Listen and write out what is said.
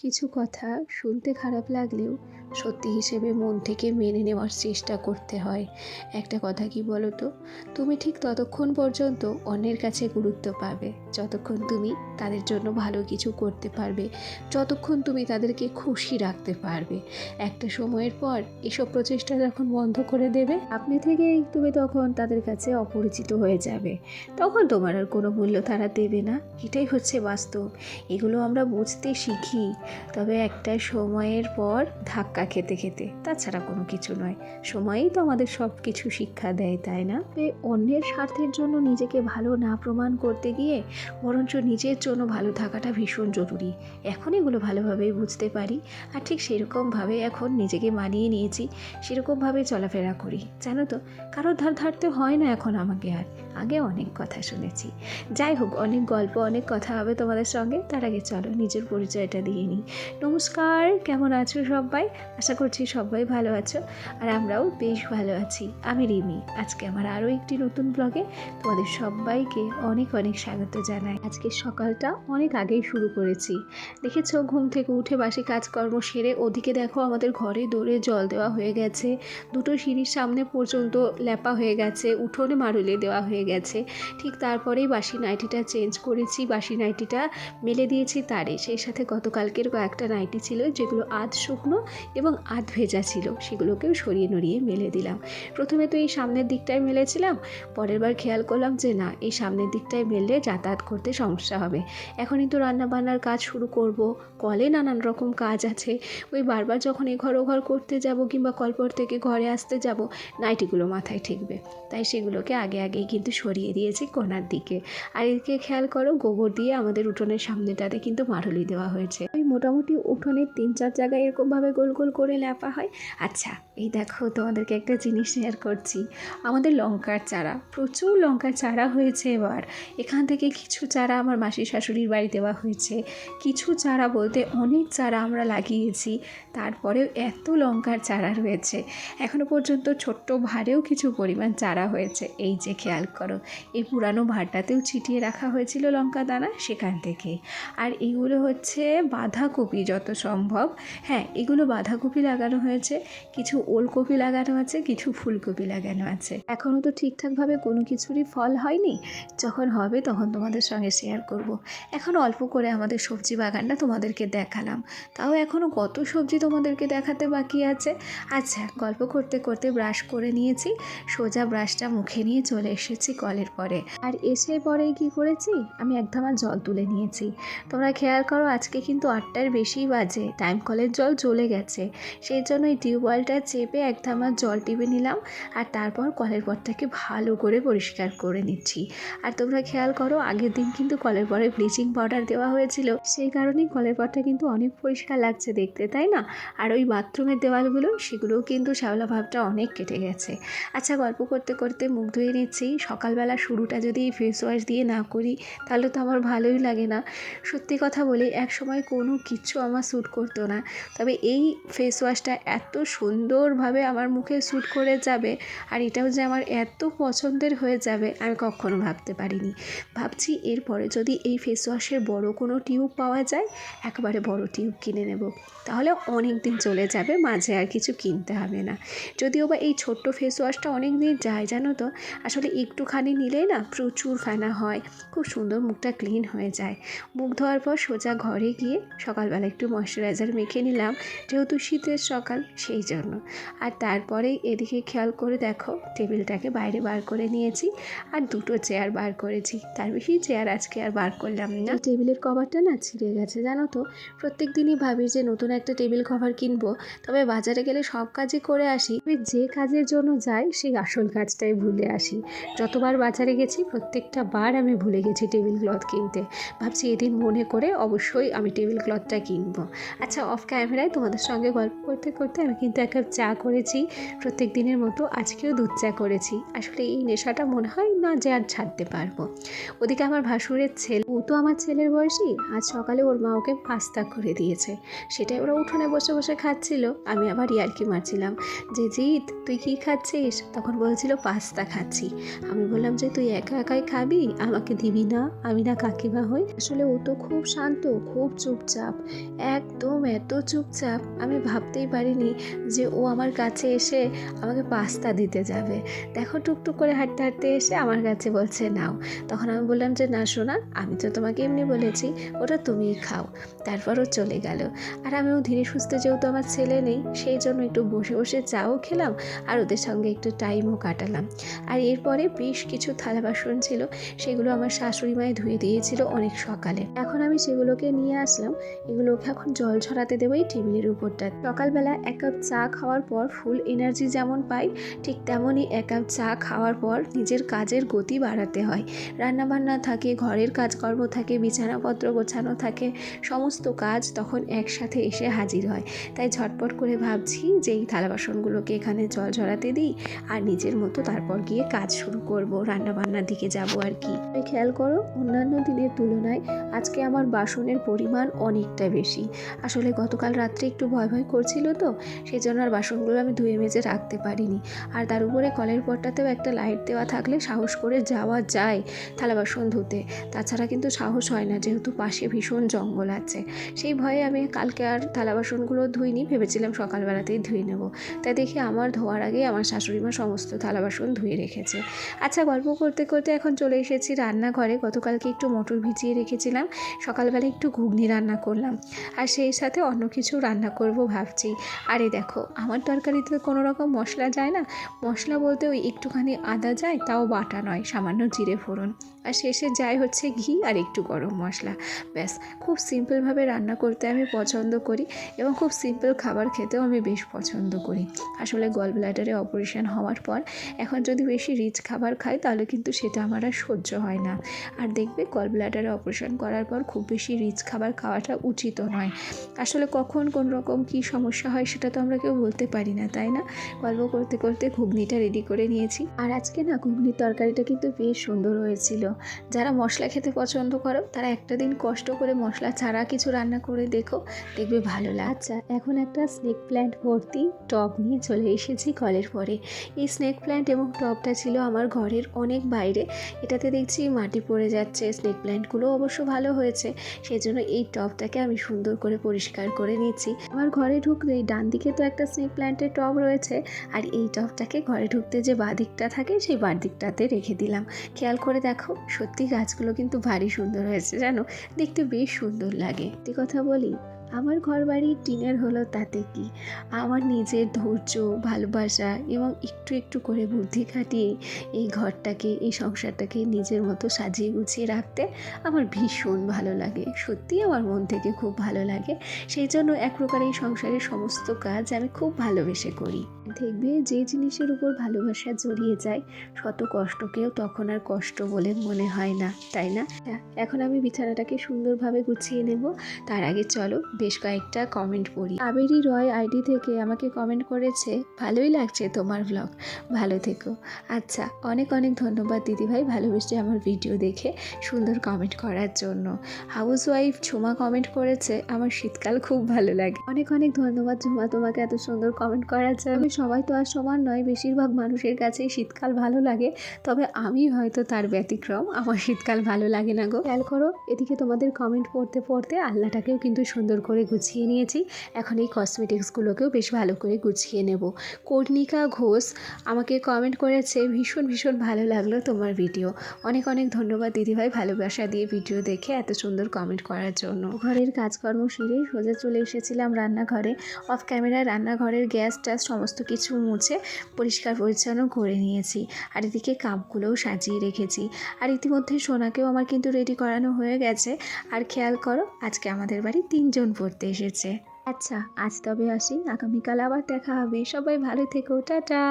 কিছু কথা শুনতে খারাপ লাগলেও সত্যি হিসেবে মন থেকে মেনে নেওয়ার চেষ্টা করতে হয়। একটা কথা কি বলো তো, তুমি ঠিক ততক্ষণ পর্যন্ত অন্যের কাছে গুরুত্ব পাবে যতক্ষণ তুমি তাদের জন্য ভালো কিছু করতে পারবে, যতক্ষণ তুমি তাদেরকে খুশি রাখতে পারবে। একটা সময়ের পর এসব প্রচেষ্টা যখন বন্ধ করে দেবে, আপনি থেকেই তুমি তখন তাদের কাছে অপরিচিত হয়ে যাবে। তখন তোমার আর কোনো মূল্য তারা দেবে না। এটাই হচ্ছে বাস্তব। এগুলো আমরা বুঝতে শিখি, তবে একটা সময়ের পর ধাক্কা খেতে খেতে, তাছাড়া কোনো কিছু নয়। সময়ই তো আমাদের সব কিছু শিক্ষা দেয়, তাই না? অন্যের স্বার্থের জন্য নিজেকে ভালো না প্রমাণ করতে গিয়ে বরঞ্চ নিজের জন্য ভালো থাকাটা ভীষণ জরুরি। এখন এগুলো ভালোভাবেই বুঝতে পারি, আর ঠিক সেরকমভাবে এখন নিজেকে মানিয়ে নিয়েছি, সেরকমভাবে চলাফেরা করি। জানো তো, কারোর ধার ধারতে হয় না এখন আমাকে আর। আগে অনেক কথা শুনেছি। যাই হোক, অনেক গল্প, অনেক কথা হবে তোমাদের সঙ্গে। তার আগে চলো নিজের পরিচয়টা দিয়ে নিই। নমস্কার, কেমন আছো সবাই? আশা করছি সবাই ভালো আছো, আর আমরাও বেশ ভালো আছি। আমি রিমি। আজকে আমার আরও একটি নতুন ব্লগে তোমাদের সবাইকে অনেক অনেক স্বাগত জানাই। আজকে সকালটা অনেক আগেই শুরু করেছি। দেখেছো, ঘুম থেকে উঠে বাসি কাজকর্ম সেরে ওদিকে দেখো আমাদের ঘরে দৌড়ে জল দেওয়া হয়ে গেছে, দুটো সিঁড়ির সামনে পর্যন্ত ল্যাপা হয়ে গেছে, উঠোনে মারুলে দেওয়া হয়ে গেছে। ঠিক তারপরেই বাসি নাইটিটা চেঞ্জ করেছি, বাসি নাইটিটা মেলে দিয়েছি তারে। সেই সাথে গতকালকের কয়েকটা নাইটি ছিল যেগুলো আধ শুকনো এবং আধ ভেজা ছিল, সেগুলোকেও সরিয়ে নড়িয়ে মেলে দিলাম। প্রথমে তো এই সামনের দিকটায় মেলেছিলাম, পরের বার খেয়াল করলাম যে না, এই সামনের দিকটায় মেললে যাতায়াত করতে সমস্যা হবে। এখনই তো রান্নাবান্নার কাজ শুরু করব, কলে নানান রকম কাজ আছে। ওই বারবার যখন এঘর ওঘর করতে যাব কিংবা কলপর থেকে ঘরে আসতে যাব, নাইটিগুলো মাথায় ঠেকবে। তাই সেগুলোকে আগে আগেই কিন্তু সরিয়ে দিয়েছি কোণার দিকে। আর এদিকে খেয়াল করো, গোবর দিয়ে আমাদের উঠোনের সামনেটাতে কিন্তু মারুলি দেওয়া হয়েছে। ওই মোটামুটি উঠোনের 3-4 জায়গায় এরকমভাবে গোল গোল করে ল্যাপা হয়। আচ্ছা, এই দেখো তোমাদেরকে একটা জিনিস শেয়ার করছি। আমাদের লঙ্কার চারা, প্রচুর লঙ্কার চারা হয়েছে এবার। এখান থেকে কিছু চারা আমার মাসি শাশুড়ির বাড়ি দেওয়া হয়েছে, কিছু চারা বলতে অনেক চারা আমরা লাগিয়েছি। তারপরেও এত লঙ্কার চারা রয়েছে। এখনও পর্যন্ত ছোট্ট ভাড়েও কিছু পরিমাণ চারা হয়েছে। এই যে খেয়াল করো, এই পুরানো ভাড়টাতেও ছিটিয়ে রাখা হয়েছিল লঙ্কা দানা, সেখান থেকে। আর এগুলো হচ্ছে বাঁধাকপি যত সম্ভব। হ্যাঁ, এগুলো বাঁধাকপি লাগানো হয়েছে, কিছু ওলকপি লাগানো আছে, কিছু ফুলকপি লাগানো আছে। এখনও তো ঠিকঠাকভাবে কোনো কিছুরই ফল হয়নি। যখন হবে তখন তোমাদের সঙ্গে শেয়ার করব। এখন অল্প করে আমাদের সবজি বাগানটা তোমাদেরকে দেখালাম, তাও এখনও কত সবজি তোমাদেরকে দেখাতে বাকি আছে। আচ্ছা, গল্প করতে করতে ব্রাশ করে নিয়েছি, সোজা ব্রাশটা মুখে নিয়ে চলে এসেছি কলের পরে। আর এসে পরে কি করেছি, আমি এক ধামা জল তুলে নিয়েছি। তোমরা খেয়াল করো, আজকে কিন্তু 8টার বেশি বাজে, টাইম কলের জল জ্বলে গেছে। সেই জন্য এই টিউবওয়েলটা চেপে এক ধামা জল টিপে নিলাম, আর তারপর কলের পরটাকে ভালো করে পরিষ্কার করে নিচ্ছি। আর তোমরা খেয়াল করো, আগের দিন কিন্তু কলের পরে ব্লিচিং পাউডার দেওয়া হয়েছিল, সেই কারণেই কলের পরটা কিন্তু অনেক পরিষ্কার লাগছে দেখতে, তাই না? আর ওই বাথরুমের দেওয়ালগুলো, সেগুলোও কিন্তু শ্যাওলা ভাবটা অনেক কেটে গেছে। আচ্ছা, গল্প করতে করতে মুখ ধুয়ে নিচ্ছি। সকালবেলা শুরুটা যদি এই ফেস ওয়াশ দিয়ে না করি তাহলে তো আমার ভালোই লাগে না। সত্যি কথা বলি, এক সময় কোনো কিছু আমার স্যুট করতো না, তবে এই ফেস ওয়াশটা এত সুন্দরভাবে আমার মুখে স্যুট করে যাবে, আর এটাও যে আমার এত পছন্দের হয়ে যাবে, আমি কখনো ভাবতে পারিনি। ভাবছি এরপরে যদি এই ফেস ওয়াশের বড় কোনো টিউব পাওয়া যায়, একবারে বড় টিউব কিনে নেব, তাহলে অনেক দিন চলে যাবে, মাঝে আর কিছু কিনতে হবে না। যদিও বা এই ছোট্ট ফেস ওয়াশটা অনেক দিন যায়, জানো তো। আসলে একটুখানি নিলেই না প্রচুর ফেনা হয়, খুব সুন্দর মুখটা ক্লিন হয়ে যায়। মুখ ধোয়ার পর সোজা ঘরে গিয়ে সকালবেলা একটু ময়শ্চারাইজার মেখে নিলাম, যেহেতু শীতের সকাল সেই জন্য। আর তারপরেই এদিকে খেয়াল করে দেখো, টেবিলটাকে বাইরে বার করে নিয়েছি, আর দুটো চেয়ার বার করেছি। তার বেশি চেয়ার আজকে আর বার করলাম না। টেবিলের কভারটা না ছিঁড়ে গেছে, জানো তো। প্রত্যেক দিনই ভাবি যে নতুন একটা টেবিল কভার কিনবো, তবে বাজারে গেলে সব কাজই করে আসি, যে কাজের জন্য যাই সেই আসল কাজটাই ভুলে আসি। যতবার বাজারে গেছি প্রত্যেকটা বার আমি ভুলে গেছি টেবিল ক্লথ কিনতে। ভাবছি এদিন মনে করে অবশ্যই আমি টেবিল ক্লথটা কিনবো। আচ্ছা, অফ ক্যামেরায় তোমাদের সঙ্গে গল্প করতে করতে আমি কিন্তু এক কাপ চা করেছি। প্রত্যেক দিনের মতো আজকেও দুধ চা করেছি। আসলে এই নেশাটা মনে হয় না যে আর ছাড়তে পারবো। ওদিকে আমার ভাসুরের ছেলে, ও তো আমার ছেলের বয়সী, আজ সকালে ওর মা ওকে পাস্তা করে দিয়েছে। সেটাই ওরা উঠোনে বসে বসে খাচ্ছিল। আমি আবার ইয়ার্কি মারছিলাম যে জিৎ, তুই কী খাচ্ছিস? তখন বলছিল পাস্তা খাচ্ছি। আমি আমি বললাম যে তুই একা একাই খাবি, আমাকে দিবি না, আমি না কাকিমা হই? আসলে ও তো খুব শান্ত, খুব চুপচাপ, একদম এত চুপচাপ, আমি ভাবতেই পারিনি যে ও আমার কাছে এসে আমাকে পাস্তা দিতে যাবে। দেখো টুকটুক করে হাঁটতে হাঁটতে এসে আমার কাছে বলছে নাও। তখন আমি বললাম যে না সোনা, আমি তো তোমাকে এমনি বলেছি, ওটা তুমিই খাও। তারপর ও চলে গেল। আর আমিও ধীরে সুস্থে, যেহেতু আমার ছেলে নেই, সেই জন্য একটু বসে বসে চাও খেলাম আর ওদের সঙ্গে একটু টাইমও কাটালাম। আর এরপরে বেশ কিছু থালা বাসন ছিল, সেগুলো আমার শাশুড়ি মায়ে ধুয়ে দিয়েছিল অনেক সকালে। এখন আমি সেগুলোকে নিয়ে আসলাম, এগুলোকে এখন জল ঝরাতে দেবো এই টেবিলের উপরটা। সকালবেলা এক কাপ চা খাওয়ার পর ফুল এনার্জি যেমন পাই, ঠিক তেমনই এক কাপ চা খাওয়ার পর নিজের কাজের গতি বাড়াতে হয়। রান্নাবান্না থাকে, ঘরের কাজকর্ম থাকে, বিছানাপত্র গোছানো থাকে, সমস্ত কাজ তখন একসাথে এসে হাজির হয়। তাই ঝটপট করে ভাবছি যে এই থালা বাসনগুলোকে এখানে জল ঝরাতে দিই আর নিজের মতো তারপর গিয়ে কাজ শুরু করব, রান্নাবান্নার দিকে যাব আর কি। খেয়াল করো, অন্যান্য দিনের তুলনায় আজকে আমার বাসনের পরিমাণ অনেকটা বেশি। আসলে গতকাল রাত্রে একটু ভয় ভয় করছিল তো, সেই জন্য আর বাসনগুলো আমি ধুয়ে মেজে রাখতে পারিনি। আর তার উপরে কলের পটটাতেও একটা লাইট দেওয়া থাকলে সাহস করে যাওয়া যায় থালা বাসন ধুতে, তাছাড়া কিন্তু সাহস হয় না, যেহেতু পাশে ভীষণ জঙ্গল আছে। সেই ভয়ে আমি কালকে আর থালা বাসনগুলো ধুইনি, ভেবেছিলাম সকালবেলাতেই ধুয়ে নেব। তাই দেখি আমার ধোয়ার আগে আমার শাশুড়িমা সমস্ত থালা বাসন ধুয়ে রেখেছে। আচ্ছা, গল্প করতে করতে এখন চলে এসেছি রান্নাঘরে। গতকালকে একটু মটর ভিজিয়ে রেখেছিলাম, সকালবেলা একটু ঘুগনি রান্না করলাম, আর সেই সাথে অন্য কিছু রান্না করব ভাবছি। আরে দেখো, আমার তরকারিতে কোনো রকম মশলা যায় না, মশলা বলতে ওই একটুখানি আদা যায়, তাও বাটা নয়, সামান্য জিরে ফোড়ন, আর শেষে যায় হচ্ছে ঘি আর একটু গরম মশলা, ব্যাস। খুব সিম্পলভাবে রান্না করতে আমি পছন্দ করি এবং খুব সিম্পল খাবার খেতেও আমি বেশ পছন্দ করি। আসলে গল ব্লাডারে অপারেশন হওয়ার পর এখন যদি বেশি রিচ খাবার খাই তাহলে কিন্তু সেটা আমার আর সহ্য হয় না। আর দেখবে, গল ব্লাডারে অপারেশন করার পর খুব বেশি রিচ খাবার খাওয়াটা উচিতও নয়। আসলে কখন কোন রকম কী সমস্যা হয় সেটা তো আমরা কেউ বলতে পারি না, তাই না? গল্প করতে করতে ঘুগনিটা রেডি করে নিয়েছি। আর আজকে না ঘুগনির তরকারিটা কিন্তু বেশ সুন্দর হয়েছিল। যারা মশলা খেতে পছন্দ করো তারা একটা দিন কষ্ট করে মশলা ছাড়া কিছু রান্না করে দেখো, দেখবে ভালো লাগে। আচ্ছা, এখন একটা স্নেক প্ল্যান্ট ভর্তি টব নিয়ে চলে এসেছি কলের পরে। এই স্নেক প্ল্যান্ট এবং টবটা ছিল আমার ঘরের অনেক বাইরে, এটাতে দেখছি মাটি পড়ে যাচ্ছে। স্নেক প্ল্যান্টগুলো অবশ্য ভালো হয়েছে, সেই জন্য এই টবটাকে আমি সুন্দর করে পরিষ্কার করে নিচ্ছি। আমার ঘরে ঢুকতেই ডান দিকে তো একটা স্নেক প্ল্যান্টের টব রয়েছে, আর এই টবটাকে ঘরে ঢুকতে যে বাঁ দিকটা থাকে সেই বাঁ দিকটাতে রেখে দিলাম। খেয়াল করে দেখো, সত্যি গাছগুলো কিন্তু ভারী সুন্দর হয়েছে, জানো, দেখতে বেশ সুন্দর লাগে। সত্যি কথা বলি, আমার ঘরবাড়ি টিনের হলো তাতে কি, আমার নিজের ধৈর্য, ভালোবাসা এবং একটু একটু করে বুদ্ধি খাটিয়ে এই ঘরটাকে, এই সংসারটাকে নিজের মতো সাজিয়ে গুছিয়ে রাখতে আমার ভীষণ ভালো লাগে। সত্যিই আমার মন থেকে খুব ভালো লাগে। সেই জন্য এক প্রকার এই সংসারের সমস্ত কাজ আমি খুব ভালোবেসে করি। দেখবে, যে জিনিসের উপর ভালোবাসা জড়িয়ে যায়, শত কষ্টকেও তখন আর কষ্ট বলে মনে হয় না, তাই না? এখন আমি বিছানাটাকে সুন্দরভাবে গুছিয়ে নেব। তার আগে চলো বেশ কয়েকটা কমেন্ট পড়ি। কাবেরী রয় আইডি থেকে আমাকে কমেন্ট করেছে, ভালোই লাগছে তোমার ব্লগ, ভালো থেকো। আচ্ছা, অনেক অনেক ধন্যবাদ দিদিভাই, ভালোবেসে আমার ভিডিও দেখে সুন্দর কমেন্ট করার জন্য। হাউস ওয়াইফ ঝুমা কমেন্ট করেছে, আমার শীতকাল খুব ভালো লাগে। অনেক অনেক ধন্যবাদ ঝুমা তোমাকে এত সুন্দর কমেন্ট করার জন্য। সবাই তো আর সমান নয়, বেশিরভাগ মানুষের কাছেই শীতকাল ভালো লাগে, তবে আমি হয়তো তার ব্যতিক্রম, আমার শীতকাল ভালো লাগে না গো। খেয়াল করো, এদিকে তোমাদের কমেন্ট পড়তে পড়তে আলনাটাকেও কিন্তু সুন্দর করে গুছিয়ে নিয়েছি। এখন এই কসমেটিক্সগুলোকেও বেশ ভালো করে গুছিয়ে নেব। কর্ণিকা ঘোষ আমাকে কমেন্ট করেছে, ভীষণ ভীষণ ভালো লাগলো তোমার ভিডিও। অনেক অনেক ধন্যবাদ দিদিভাই, ভালোবাসা দিয়ে ভিডিও দেখে এত সুন্দর কমেন্ট করার জন্য। ঘরের কাজকর্ম সেরে সোজা চলে এসেছিলাম রান্নাঘরে। অফ ক্যামেরায় রান্নাঘরের গ্যাস ট্যাস সমস্ত কিছু মুছে পরিষ্কার পরিচ্ছন্ন করে নিয়েছি, আর এদিকে কাপগুলোও সাজিয়ে রেখেছি। আর ইতিমধ্যে সোনাকেও আমার কিন্তু রেডি করানো হয়ে গেছে। আর খেয়াল করো, আজকে আমাদের বাড়ি 3 জন পড়তে এসেছে। আচ্ছা, আজ তবে আসি, আগামীকাল আবার দেখা হবে। সবাই ভালো থেকো, টাটা।